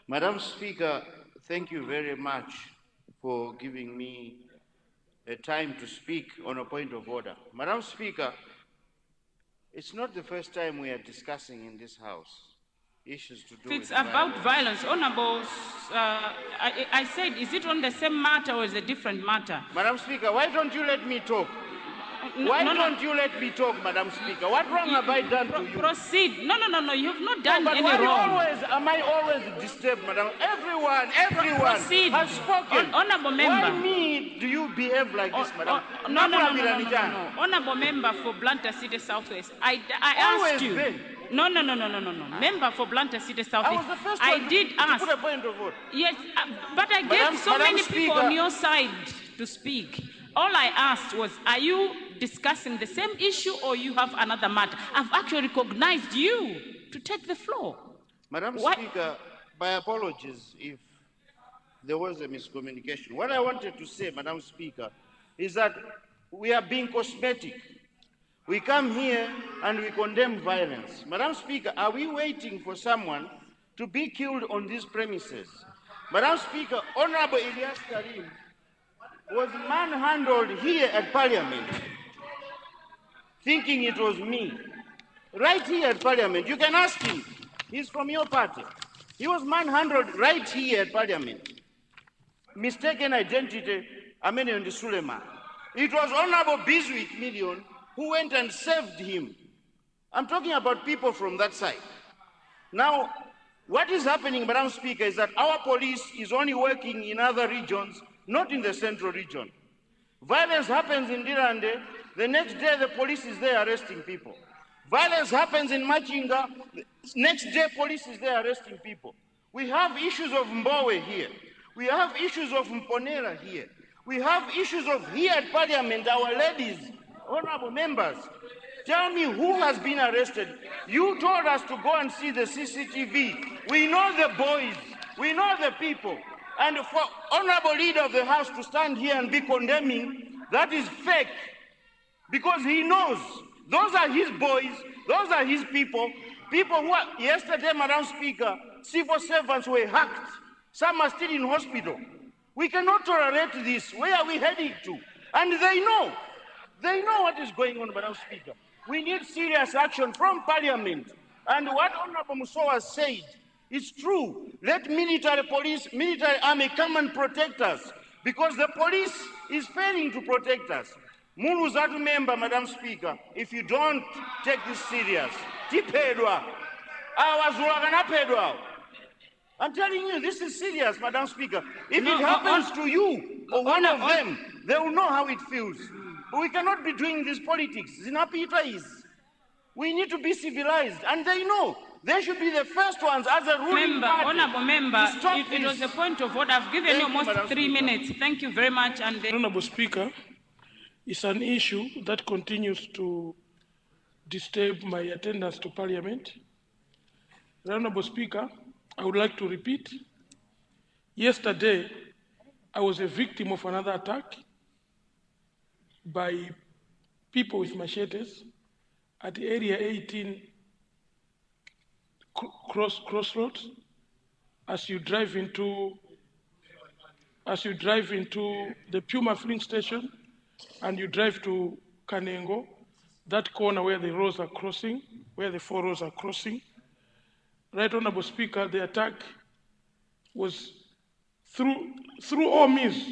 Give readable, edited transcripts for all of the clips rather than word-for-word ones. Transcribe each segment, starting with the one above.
Madam Speaker, thank you very much for giving me a time to speak on a point of order. Madam Speaker, it's not the first time we are discussing in this House issues to do It's with about violence. Honorable, I said, is it on the same matter or is it a different matter? Madam Speaker, why don't you let me talk? Why don't you let me talk, Madam Speaker? What wrong have I done to you? Proceed. No, you've not done any why wrong. Am I always disturbed, Madam? Everyone Proceed. has spoken. Honorable member. Why me do you behave like this, Madam? No. Honorable member for Blantyre City Southwest. I asked you. Been. No. Member for Blantyre City Southwest. I was the first one did ask. To put a point of order. Yes, but I gave so many people on your side to speak. All I asked was, are you discussing the same issue or you have another matter? I've actually recognized you to take the floor. Madam Speaker, my apologies if there was a miscommunication. What I wanted to say, Madam Speaker, is that we are being cosmetic. We come here and we condemn violence. Madam Speaker, are we waiting for someone to be killed on these premises? Madam Speaker, Honorable Ilyas Karim was manhandled here at Parliament, thinking it was me. Right here at Parliament. You can ask him. He's from your party. He was manhandled right here at Parliament. Mistaken identity, Amenion de Suleiman. It was Honorable Biswick Million who went and saved him. I'm talking about people from that side. Now, what is happening, Madam Speaker, is that our police is only working in other regions, not in the central region. Violence happens in Dirande, the next day the police is there arresting people. Violence happens in Machinga, the next day police is there arresting people. We have issues of Mbowe here. We have issues of Mponera here. We have issues of here at Parliament, our ladies, honorable members. Tell me who has been arrested. You told us to go and see the CCTV. We know the boys. We know the people. And for honorable leader of the House to stand here and be condemning, that is fake. Because he knows those are his boys, those are his people. People who are, yesterday, Madam Speaker, civil servants were hacked. Some are still in hospital. We cannot tolerate this. Where are we heading to? And they know what is going on, Madam Speaker. We need serious action from Parliament. And what Honorable Musowa said is true. Let military police, military army come and protect us, because the police is failing to protect us. Muluzatu member, Madam Speaker, if you don't take this serious, tipedwa. I'm telling you, this is serious, Madam Speaker. If it happens to you or one of them, they will know how it feels. But we cannot be doing this politics. We need to be civilized, and they know. They should be the first ones as a ruling party. Honorable member, it was a point of order. I've given you almost 3 minutes. Thank you very much. And Honorable Speaker, it's an issue that continues to disturb my attendance to Parliament. Honorable Speaker, I would like to repeat. Yesterday, I was a victim of another attack by people with machetes at area 18 crossroads. As you drive into the Puma filling station and you drive to Kanengo, that corner where the roads are crossing, where the 4 roads are crossing. Right, Honorable Speaker, the attack was through all means.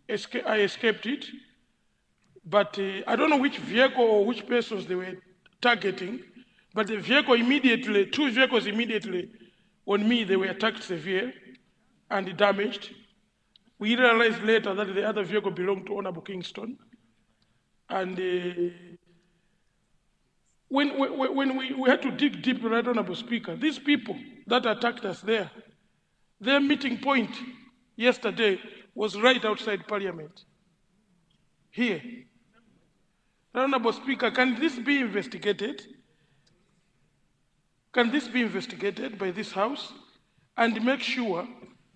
I escaped it, but I don't know which vehicle or which persons they were targeting. But the vehicle immediately, 2 vehicles immediately on me, they were attacked severe and damaged. We realized later that the other vehicle belonged to Honorable Kingston. And when we had to dig deep, right, Honorable Speaker, these people that attacked us there, their meeting point yesterday was right outside Parliament, here. Honorable Speaker, can this be investigated? Can this be investigated by this House and make sure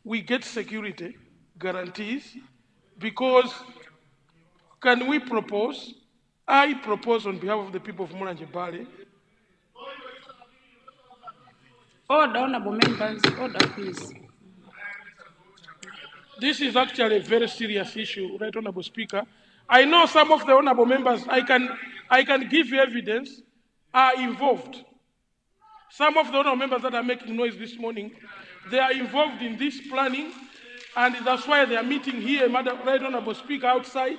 we get security guarantees? Because can we propose, I propose on behalf of the people of Mulanje Bale. Order, honorable members, order please. This is actually a very serious issue, Right Honorable Speaker. I know some of the honorable members, I can give you evidence, are involved. Some of the honorable members that are making noise this morning, they are involved in this planning, and that's why they are meeting here, Madam Right Honorable Speaker, outside.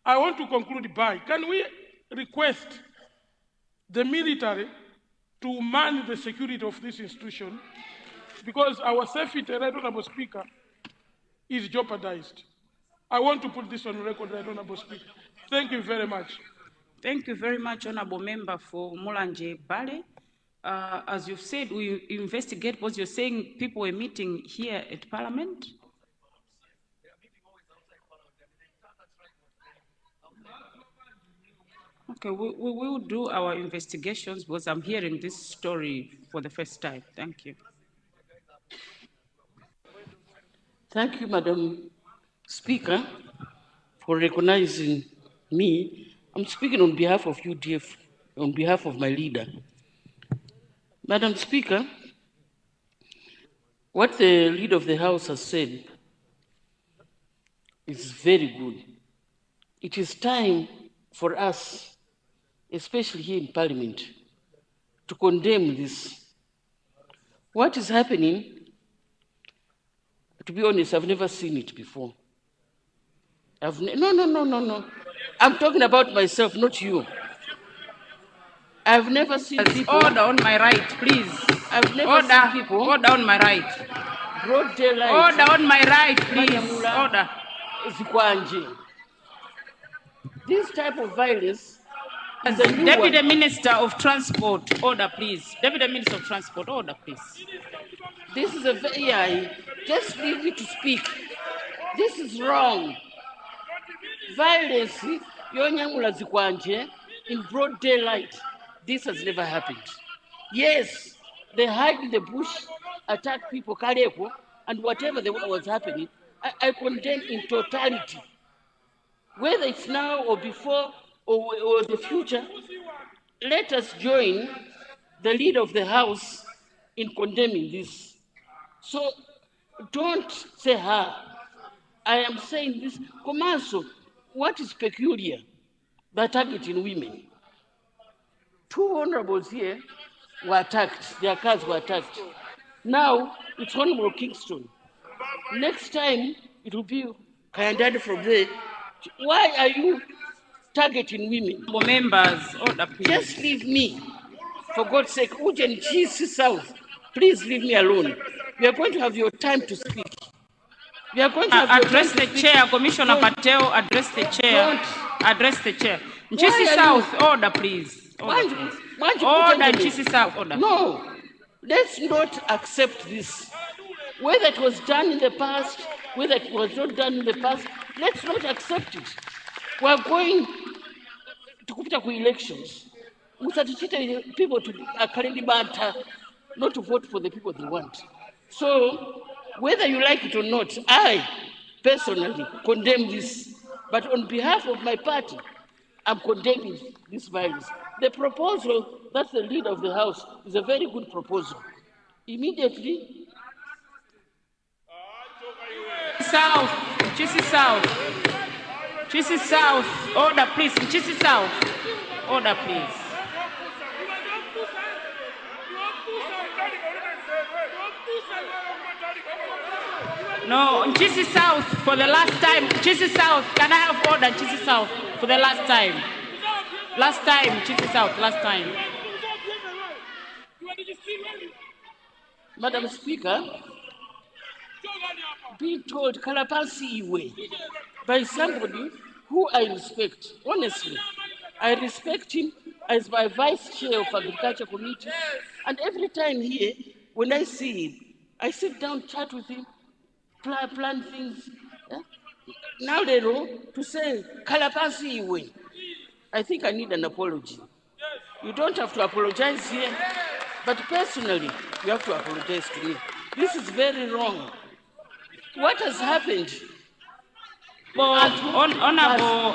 I want to conclude by, can we request the military to man the security of this institution, because our safety, Right Honorable Speaker, is jeopardized. I want to put this on record, Right Honorable Speaker. Thank you very much. Thank you very much, Honorable Member, for Mulanje Bale. As you've said, we investigate what you're saying. People were meeting here at Parliament. Okay, we will do our investigations because I'm hearing this story for the first time. Thank you. Thank you, Madam Speaker, for recognizing me. I'm speaking on behalf of UDF, on behalf of my leader. Madam Speaker, what the leader of the House has said is very good. It is time for us, especially here in Parliament, to condemn this. What is happening, to be honest, I've never seen it before. No. I'm talking about myself, not you. I've never seen people. Order on my right, please. I've never seen people. Order on my right. Broad daylight. Order on my right, please. Order. Azikwanje. This type of violence is a new Deputy one. Minister of Transport, order, please. Deputy Minister of Transport, order, please. This is a very, just leave me to speak. This is wrong. Violence, Yonyamula Azikwanje, in broad daylight. This has never happened. Yes, they hide in the bush, attack people, Kareko, and whatever was happening, I condemn in totality. Whether it's now or before or the future, let us join the leader of the House in condemning this. So don't say I am saying this. Komanso, what is peculiar? They're targeting women. 2 honorables here were attacked. Their cars were attacked. Now it's Honorable Kingston. Next time it will be Kayandad from there. Why are you targeting women? Members, order, please. Just leave me. For God's sake, Ujen Cheese South, please leave me alone. We are going to have your time to speak. We are going to have address the chair, Commissioner Patel, address the chair. Address the chair. Nchisi South, order, please. Order, Nchisi South, order. No, let's not accept this. Whether it was done in the past, whether it was not done in the past, let's not accept it. We are going to kupita ku elections. Musatichite people to kalindo, not to vote for the people they want. So, whether you like it or not, I personally condemn this. But on behalf of my party, I'm condemning this violence. The proposal that the leader of the House is a very good proposal. Immediately, South, Chisi South, Chisi South, order please, Chisi South, order please. No, Chisi South for the last time. Chisi South, can I have order, Chisi South, for the last time? Last time, Chisi South, last time. Madam Speaker, being told Kalapansi Iwe by somebody who I respect. Honestly, I respect him as my vice chair of Agriculture Committee. And every time here, when I see him, I sit down, chat with him, plan things. Now they know to say Kalapansi Iwe. I think I need an apology. You don't have to apologize here, but personally, you have to apologize to me. This is very wrong. What has happened? Honorable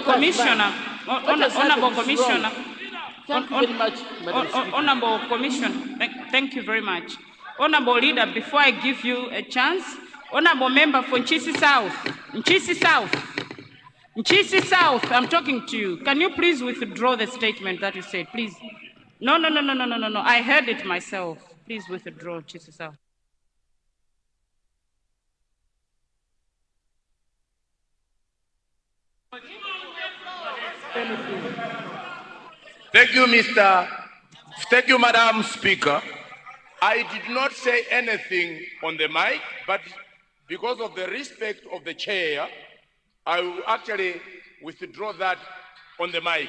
Commissioner, Honorable Commissioner, Thank you very much, Madam Speaker. Honorable Commissioner, thank you very much. Honorable Leader, before I give you a chance, Honorable member for Nchisi South. Nchisi South. Nchisi South, I'm talking to you. Can you please withdraw the statement that you said, please? No. I heard it myself. Please withdraw, Nchisi South. Thank you, Madam Speaker. I did not say anything on the mic, but because of the respect of the chair, I will actually withdraw that on the mic.